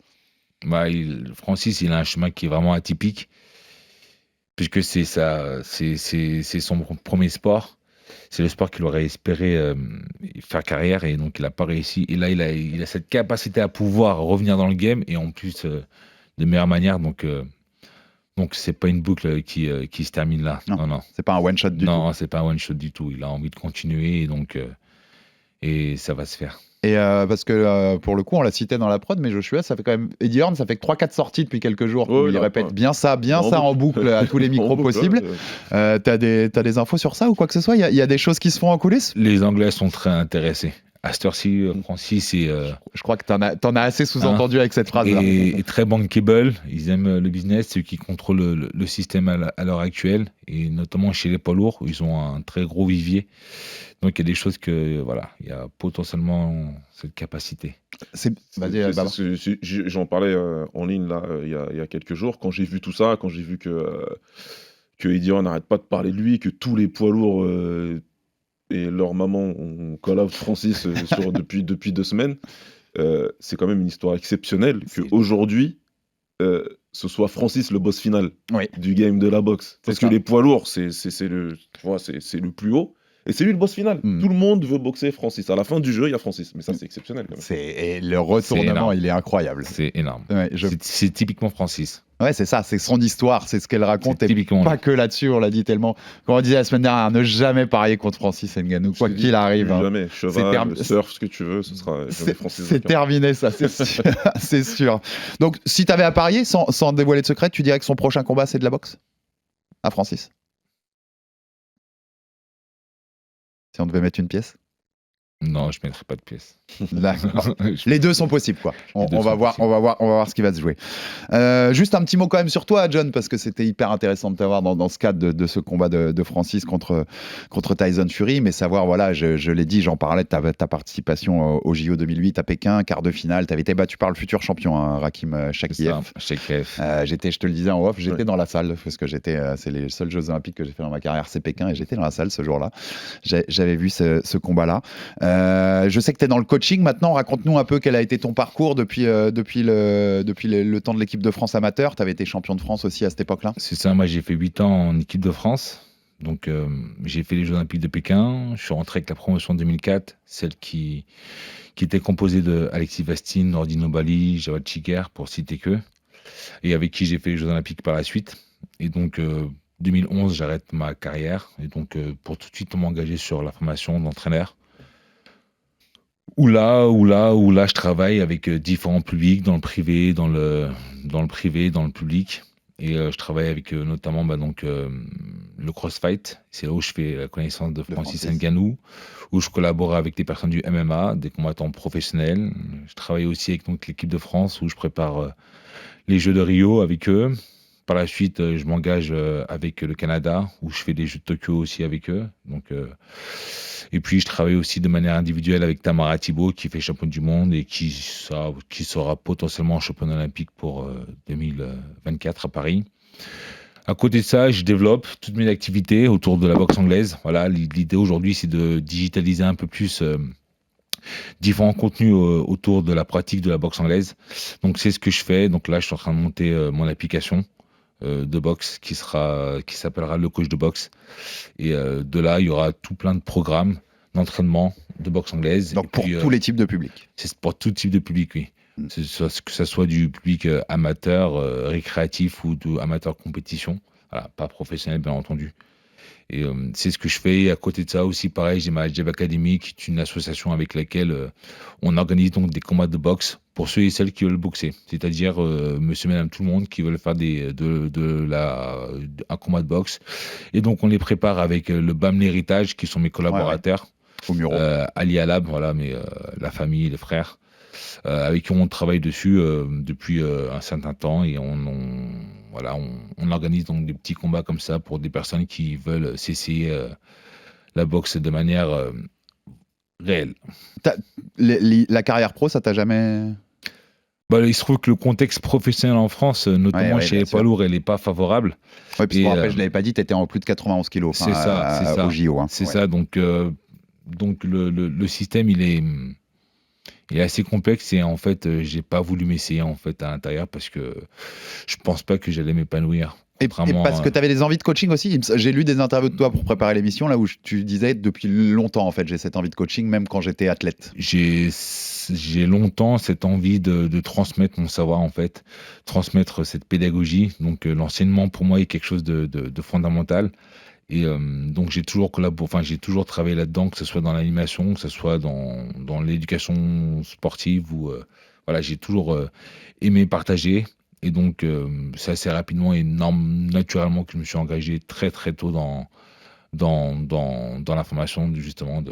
Francis, il a un chemin qui est vraiment atypique, puisque c'est son premier sport. C'est le sport qu'il aurait espéré faire carrière, et donc il n'a pas réussi. Et là, il a cette capacité à pouvoir revenir dans le game, et en plus de meilleure manière. Donc c'est pas une boucle qui se termine là. Non. C'est pas un one shot du tout. Non, c'est pas un one shot du tout. Il a envie de continuer, et ça va se faire. Et parce que pour le coup, on l'a cité dans la prod, mais Joshua, ça fait quand même. Eddie Hearn, ça fait que 3-4 sorties depuis quelques jours où il répète bien ça en boucle à tous les micros possibles. T'as des infos sur ça ou quoi que ce soit? Il y a des choses qui se font en coulisses? Les Anglais sont très intéressés. À cette heure-ci, Francis, je crois que t'en as assez sous-entendu avec cette phrase-là. Et très bankable. Ils aiment le business, ceux qui contrôlent le système à l'heure actuelle, et notamment chez les poids lourds, où ils ont un très gros vivier. Donc il y a des choses il y a potentiellement cette capacité. J'en parlais en ligne là il y a quelques jours, quand j'ai vu tout ça, quand j'ai vu que Eddie Hearn n'arrête pas de parler de lui, que tous les poids lourds et leur maman ont call out Francis depuis 2 semaines, c'est quand même une histoire exceptionnelle qu'aujourd'hui ce soit Francis le boss final du game de la boxe. Parce que les poids lourds, c'est le plus haut. Et c'est lui le boss final. Tout le monde veut boxer Francis. À la fin du jeu, il y a Francis. Mais ça, c'est exceptionnel. Quand même. Et le retournement, il est incroyable. C'est énorme. Ouais, c'est typiquement Francis. Ouais, c'est ça, c'est son histoire, c'est ce qu'elle raconte. Et typiquement pas que là-dessus, on l'a dit tellement. Comme on disait la semaine dernière, ne jamais parier contre Francis Ngannou, quoi qu'il arrive. Jamais. Cheval, surf, ce que tu veux, ce sera jamais Francis. C'est terminé, ça, c'est sûr. C'est sûr. Donc, si tu avais à parier, sans dévoiler de secret, tu dirais que son prochain combat, c'est de la boxe à Francis? Si on devait mettre une pièce? Non, je ne mettrai pas de pièce. D'accord. Les deux sont possibles, quoi. On va voir ce qui va se jouer. Juste un petit mot quand même sur toi, John, parce que c'était hyper intéressant de t'avoir dans ce cadre de ce combat de Francis contre Tyson Fury, mais savoir, voilà, je l'ai dit, j'en parlais de ta participation au JO 2008 à Pékin, quart de finale, tu avais été battu par le futur champion, hein, Rakim Chakiev. Je te le disais en off, j'étais dans la salle, parce que c'est les seuls Jeux Olympiques que j'ai fait dans ma carrière, c'est Pékin, et j'étais dans la salle ce jour-là. J'avais vu ce combat-là. Je sais que tu es dans le coaching maintenant. Raconte-nous un peu quel a été ton parcours depuis le temps de l'équipe de France amateur. Tu avais été champion de France aussi à cette époque-là. C'est ça, moi j'ai fait 8 ans en équipe de France. Donc j'ai fait les Jeux Olympiques de Pékin. Je suis rentré avec la promotion 2004, celle qui était composée de Alexis Vastine, Nordino Bali, Jawad Chiker, pour citer que. Et avec qui j'ai fait les Jeux Olympiques par la suite. Et donc 2011, j'arrête ma carrière. Et donc pour tout de suite m'engager sur la formation d'entraîneur. Où là, je travaille avec différents publics, dans le privé, dans le public. Et je travaille avec notamment le CrossFight. C'est là où je fais la connaissance de Francis Ngannou, où je collabore avec des personnes du MMA, des combattants professionnels. Je travaille aussi avec l'équipe de France, où je prépare les Jeux de Rio avec eux. Par la suite, je m'engage avec le Canada, où je fais les Jeux de Tokyo aussi avec eux. Et puis, je travaille aussi de manière individuelle avec Tamara Thibault, qui fait championne du monde et qui sera potentiellement championne olympique pour 2024 à Paris. À côté de ça, je développe toutes mes activités autour de la boxe anglaise. Voilà, l'idée aujourd'hui, c'est de digitaliser un peu plus différents contenus autour de la pratique de la boxe anglaise. Donc, c'est ce que je fais. Donc là, je suis en train de monter mon application de boxe qui s'appellera le coach de boxe, et de là il y aura tout plein de programmes d'entraînement de boxe anglaise. Donc pour tous les types de publics. C'est pour tout type de public, oui. Que ça soit du public amateur, récréatif ou amateur compétition, voilà, pas professionnel bien entendu. Et c'est ce que je fais. Et à côté de ça aussi, pareil, j'ai ma Jab Academy, qui est une association avec laquelle on organise donc des combats de boxe pour ceux et celles qui veulent boxer. C'est-à-dire monsieur, madame, tout le monde qui veulent faire un combat de boxe. Et donc, on les prépare avec le BAM L'Héritage, qui sont mes collaborateurs. Au Muro. Ali Alab, voilà, mais la famille, les frères, avec qui on travaille dessus depuis un certain temps. Et on organise donc des petits combats comme ça pour des personnes qui veulent s'essayer la boxe de manière réelle. La carrière pro, ça t'a jamais... Il se trouve que le contexte professionnel en France, notamment chez les poids lourds, elle n'est pas favorable. Oui, parce qu'après, je ne l'avais pas dit, tu étais en plus de 91 kilos. C'est ça. Au JO. Hein. C'est ça. Donc le système, il est assez complexe, et en fait, j'ai pas voulu m'essayer à l'intérieur parce que je pense pas que j'allais m'épanouir. Et parce que tu avais des envies de coaching aussi. J'ai lu des interviews de toi pour préparer l'émission, là où tu disais depuis longtemps, en fait, j'ai cette envie de coaching, même quand j'étais athlète. J'ai longtemps cette envie de transmettre mon savoir, en fait, transmettre cette pédagogie. Donc l'enseignement pour moi est quelque chose de fondamental. Et donc j'ai toujours travaillé là-dedans, que ce soit dans l'animation, que ce soit dans l'éducation sportive, ou j'ai toujours aimé partager. Et donc c'est assez rapidement et naturellement que je me suis engagé très très tôt dans la formation justement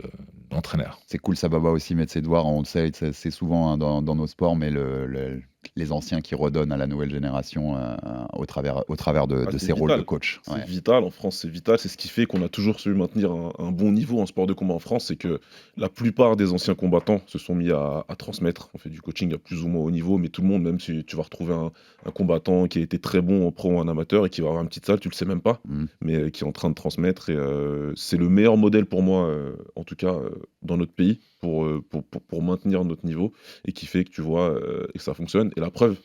d'entraîneur. C'est cool, ça, Baba, aussi mettre ses devoirs, on le sait, c'est souvent hein, dans nos sports, mais les anciens qui redonnent à la nouvelle génération au travers de ces rôles de coach. C'est vital, en France c'est vital, c'est ce qui fait qu'on a toujours su maintenir un bon niveau en sport de combat en France, c'est que la plupart des anciens combattants se sont mis à transmettre. On fait du coaching à plus ou moins haut niveau, mais tout le monde, même si tu vas retrouver un combattant qui a été très bon en pro ou en amateur et qui va avoir une petite salle, tu le sais même pas, mais qui est en train de transmettre, et c'est le meilleur modèle pour moi, en tout cas dans notre pays, pour maintenir notre niveau, et qui fait que tu vois et que ça fonctionne. Et la preuve,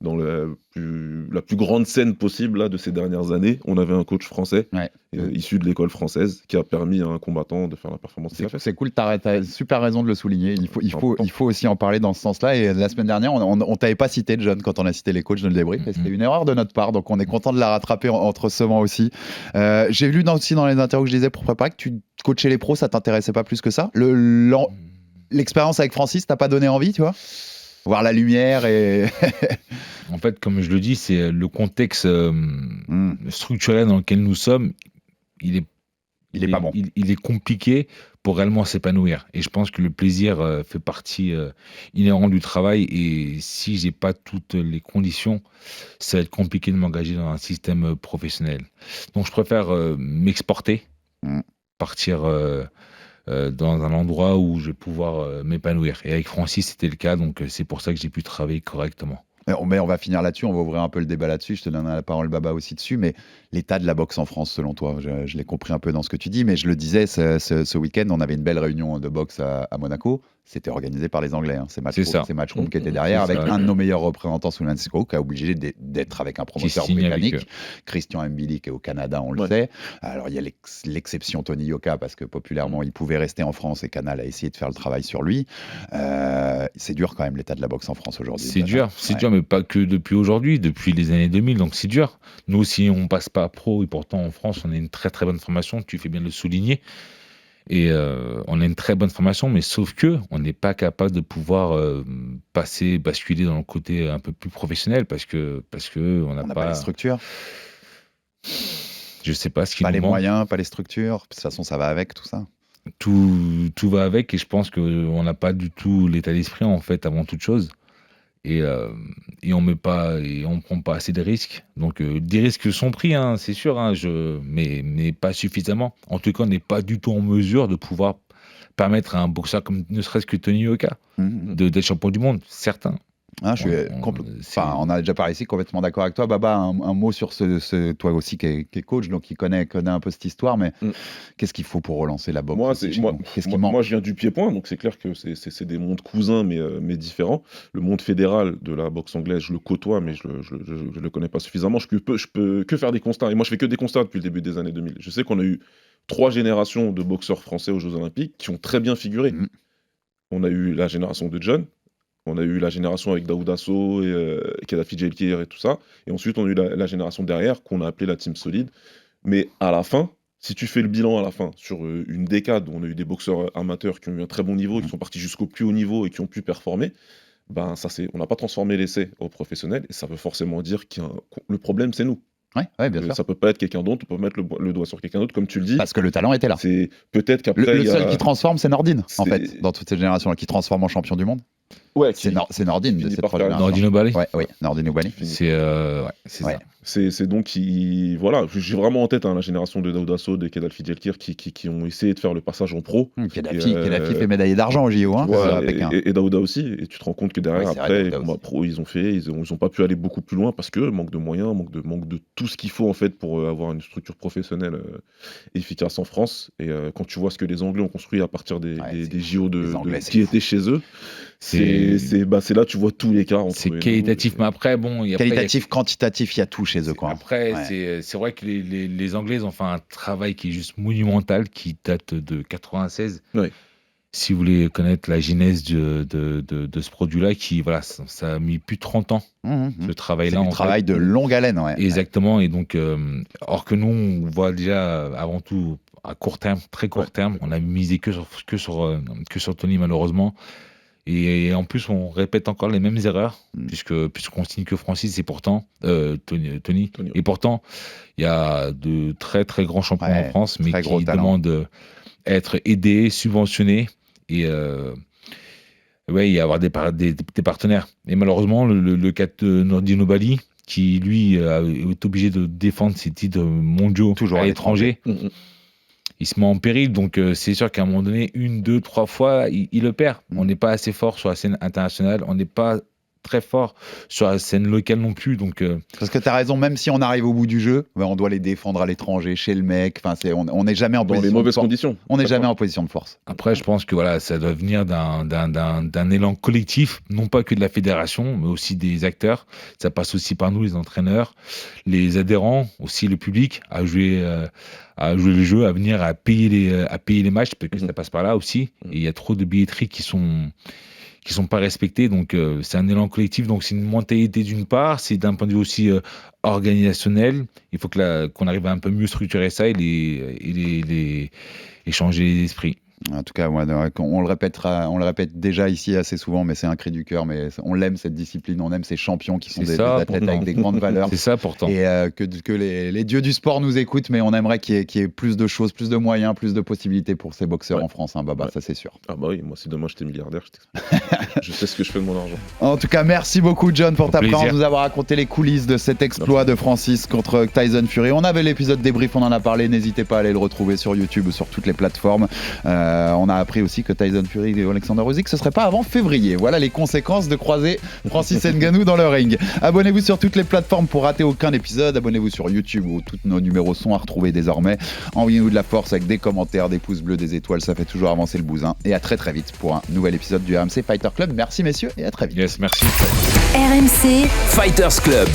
dans la plus grande scène possible là, de ces dernières années, on avait un coach français issu de l'école française qui a permis à un combattant de faire la performance qu'il a fait. C'est cool, t'as super raison de le souligner. Il faut aussi en parler dans ce sens-là. Et la semaine dernière, on t'avait pas cité, John, quand on a cité les coachs de le débrief. Et c'était une erreur de notre part. Donc on est content de la rattraper entre ce moment aussi. J'ai lu aussi dans les interviews que je disais pour préparer que tu coachais les pros, ça t'intéressait pas plus que ça. L'expérience avec Francis t'a pas donné envie, tu vois? Voir la lumière et... En fait, comme je le dis, c'est le contexte structurel dans lequel nous sommes, il est pas bon. Il est compliqué pour réellement s'épanouir. Et je pense que le plaisir fait partie inhérente du travail. Et si j'ai pas toutes les conditions, ça va être compliqué de m'engager dans un système professionnel. Donc je préfère m'exporter, partir... dans un endroit où je vais pouvoir m'épanouir. Et avec Francis, c'était le cas, donc c'est pour ça que j'ai pu travailler correctement. Mais on va finir là-dessus, on va ouvrir un peu le débat là-dessus. Je te donne la parole, Baba, aussi dessus. Mais l'état de la boxe en France, selon toi, je l'ai compris un peu dans ce que tu dis, mais je le disais, ce week-end, on avait une belle réunion de boxe à Monaco. C'était organisé par les Anglais. C'est Matchroom qui était derrière, avec un de nos meilleurs représentants, Soulan Siko, qui a obligé d'être avec un promoteur britannique. Christian Mbili, qui est au Canada, on le sait. Alors, il y a l'exception Tony Yoka, parce que populairement, il pouvait rester en France et Canal a essayé de faire le travail sur lui. C'est dur quand même, l'état de la boxe en France aujourd'hui. C'est dur, mais pas que depuis aujourd'hui, depuis les années 2000, donc c'est dur. Nous aussi, on passe pas pro, et pourtant en France, on a une très très bonne formation, tu fais bien de le souligner. Et on a une très bonne formation, mais sauf que on n'est pas capable de pouvoir basculer dans le côté un peu plus professionnel parce que on n'a pas les structures. Je sais pas ce qui pas nous les manque. moyens, pas les structures. De toute façon, ça va avec tout ça. Tout va avec, et je pense qu'on n'a pas du tout l'état d'esprit en fait avant toute chose. Et on prend pas assez de risques. Donc des risques sont pris, c'est sûr, mais pas suffisamment. En tout cas, on n'est pas du tout en mesure de pouvoir permettre à un boxeur comme ne serait-ce que Tony Yoka d'être champion du monde, certain. On a déjà parlé ici, complètement d'accord avec toi. Baba, un mot sur toi aussi qui est coach, donc qui connaît un peu cette histoire, mais qu'est-ce qu'il faut pour relancer la boxe? Moi, je viens du pied-point, donc c'est clair que c'est des mondes cousins, mais différents. Le monde fédéral de la boxe anglaise, je le côtoie, mais je le connais pas suffisamment. Je peux que faire des constats. Et moi, je fais que des constats depuis le début des années 2000. Je sais qu'on a eu 3 générations de boxeurs français aux Jeux Olympiques qui ont très bien figuré. On a eu la génération de John. On a eu la génération avec Daouda Sow et Kadhafi Djelkir et tout ça. Et ensuite, on a eu la génération derrière qu'on a appelée la Team Solide. Mais à la fin, si tu fais le bilan à la fin, sur une décade où on a eu des boxeurs amateurs qui ont eu un très bon niveau, qui sont partis jusqu'au plus haut niveau et qui ont pu performer, on n'a pas transformé l'essai au professionnel. Et ça veut forcément dire que le problème, c'est nous. Ouais, bien sûr. Ça peut pas être quelqu'un d'autre, on peut mettre le doigt sur quelqu'un d'autre, comme tu le dis. Parce que le talent était là. C'est peut-être qu'après. Le seul qui transforme, c'est Nordine, en fait, dans toute cette génération-là, qui transforme en champion du monde. Ouais, c'est Nordine de cette génération. Nordine Oubali. Oui, Nordine Oubali. C'est ça. C'est donc voilà, j'ai vraiment en tête la génération de Daouda Sow, de Kadhafi Djelkir qui ont essayé de faire le passage en pro. Kadhafi fait médaillé d'argent au JO, à Pékin. Et Daouda aussi. Et tu te rends compte que derrière, après, les combats pro, ils ont pas pu aller beaucoup plus loin parce que manque de moyens, manque de tout ce qu'il faut en fait pour avoir une structure professionnelle efficace en France. Et quand tu vois ce que les Anglais ont construit à partir des JO qui étaient chez eux, c'est là tu vois tous les cas. C'est qualitatif, mais après qualitatif, quantitatif, il y a tout chez eux. Après, c'est vrai que les Anglais ont fait un travail qui est juste monumental, qui date de 96. Ouais. Si vous voulez connaître la genèse de ce produit-là, ça a mis plus de 30 ans, ce travail-là. C'est un travail de longue haleine. Exactement, et donc, or que nous, on voit déjà avant tout à court terme, très court terme, on a misé que sur Tony, malheureusement. Et en plus, on répète encore les mêmes erreurs, puisqu'on signe que Francis, et pourtant, Tony. Et pourtant, il y a de très très grands champions en France, mais qui demandent être aidés, subventionnés, et avoir des partenaires. Et malheureusement, le cas de Nordine Oubali, qui lui est obligé de défendre ses titres mondiaux à l'étranger. Il se met en péril, donc c'est sûr qu'à un moment donné, 1, 2, 3 fois, il le perd. On n'est pas assez fort sur la scène internationale, on n'est pas très fort sur la scène locale non plus. Donc, parce que tu as raison, même si on arrive au bout du jeu, on doit les défendre à l'étranger, chez le mec. Enfin, on n'est jamais en Dans les mauvaises conditions. On n'est jamais en position de force. Après, je pense que voilà, ça doit venir d'un élan collectif, non pas que de la fédération, mais aussi des acteurs. Ça passe aussi par nous, les entraîneurs, les adhérents, aussi le public, à jouer le jeu, à venir à payer les matchs, parce que ça passe par là aussi. Et il y a trop de billetteries qui sont pas respectées, donc c'est un élan collectif, donc c'est une mentalité d'une part, c'est d'un point de vue aussi organisationnel. Il faut qu'on arrive à un peu mieux structurer ça et changer les esprits. En tout cas, on le répète déjà ici assez souvent, mais c'est un cri du cœur. Mais on l'aime cette discipline, on aime ces champions qui sont des athlètes avec des grandes valeurs. C'est ça pourtant. Et que les dieux du sport nous écoutent, mais on aimerait qu'il y ait plus de choses, plus de moyens, plus de possibilités pour ces boxeurs en France, hein, Baba, ça c'est sûr. Ah bah oui, moi si demain j'étais milliardaire, je sais ce que je fais de mon argent. En tout cas, merci beaucoup John pour ta présence, nous avoir raconté les coulisses de cet exploit de Francis contre Tyson Fury. On avait l'épisode débrief, on en a parlé, n'hésitez pas à aller le retrouver sur YouTube ou sur toutes les plateformes. On a appris aussi que Tyson Fury et Alexander Usyk ce serait pas avant février. Voilà les conséquences de croiser Francis Ngannou dans le ring. Abonnez-vous sur toutes les plateformes pour rater aucun épisode. Abonnez-vous sur YouTube où tous nos numéros sont à retrouver désormais. Envoyez-nous de la force avec des commentaires, des pouces bleus, des étoiles, ça fait toujours avancer le bousin. Et à très très vite pour un nouvel épisode du RMC Fighter Club. Merci messieurs et à très vite. Yes, merci. RMC Fighters Club.